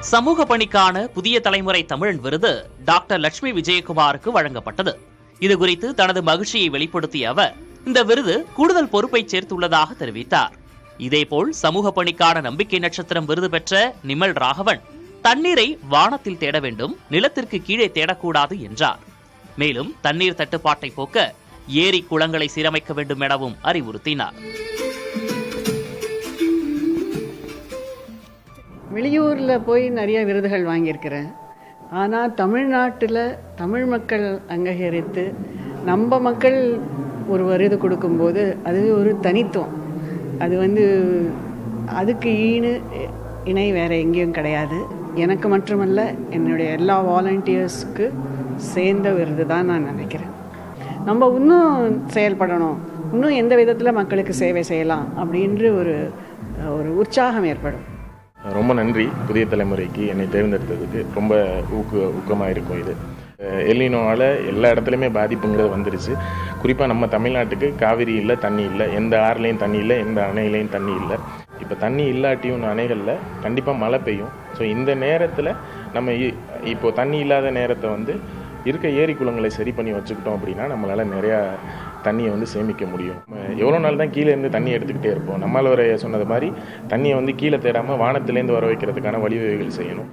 சமூக பணிக்கான புதிய தலைமுறை தமிழன் விருது டாக்டர் லட்சுமி விஜயகுமாருக்கு வழங்கப்பட்டது. இதுகுறித்து தனது மகிழ்ச்சியை வெளிப்படுத்திய அவர் இந்த விருது கூடுதல் பொறுப்பை சேர்த்துள்ளதாக தெரிவித்தார். இதேபோல் சமூக பணிக்கான நம்பிக்கை நட்சத்திரம் விருது பெற்ற நிமல் ராகவன் தண்ணீரை வானத்தில் தேட வேண்டும், நிலத்திற்கு கீழே தேடக்கூடாது என்றார். மேலும் தண்ணீர் தட்டுப்பாட்டை போக்க ஏரி குளங்களை சீரமைக்க வேண்டும் எனவும் அறிவுறுத்தினார். வெளியூரில் போய் நிறைய விருதுகள் வாங்கியிருக்கிறேன். ஆனால் தமிழ்நாட்டில் தமிழ் மக்கள் அங்கீகரித்து நம்ம மக்கள் ஒரு விருது கொடுக்கும்போது அது ஒரு தனித்துவம். அது அதுக்கு இணை வேறு எங்கேயும் கிடையாது. எனக்கு மட்டுமல்ல, என்னுடைய எல்லா வாலண்டியர்ஸ்க்கு சேர்ந்த விருது தான் நான் நினைக்கிறேன். நம்ம இன்னும் செயல்படணும், இன்னும் எந்த விதத்தில் மக்களுக்கு சேவை செய்யலாம் அப்படின்ற ஒரு உற்சாகம் ஏற்படும். ரொம்ப நன்றி புதிய தலைமுறைக்கு என்னை தேர்ந்தெடுத்ததுக்கு. ரொம்ப ஊக்கமாக இருக்கும். இது எல்லினோவால் எல்லா இடத்துலையுமே பாதிப்புங்கிறது வந்துருச்சு. குறிப்பாக நம்ம தமிழ்நாட்டுக்கு காவிரி இல்லை, தண்ணி இல்லை, எந்த ஆறுலேயும் தண்ணி இல்லை, எந்த அணையிலையும் தண்ணி இல்லை. இப்போ தண்ணி இல்லாட்டியும் அணைகளில் கண்டிப்பாக மழை பெய்யும். ஸோ இந்த நேரத்தில் நம்ம இப்போது தண்ணி இல்லாத நேரத்தை இருக்க ஏரி குளங்களை சரி பண்ணி வச்சுக்கிட்டோம் அப்படின்னா நம்மளால் நிறையா தண்ணியை சேமிக்க முடியும். எவ்வளோ நாள் தான் கீழே இருந்து தண்ணி எடுத்துக்கிட்டே இருப்போம். நம்மளால் சொன்னது மாதிரி தண்ணியை கீழே தேடாமல் வானத்திலேருந்து வர வைக்கிறதுக்கான வழிவகைகள் செய்யணும்.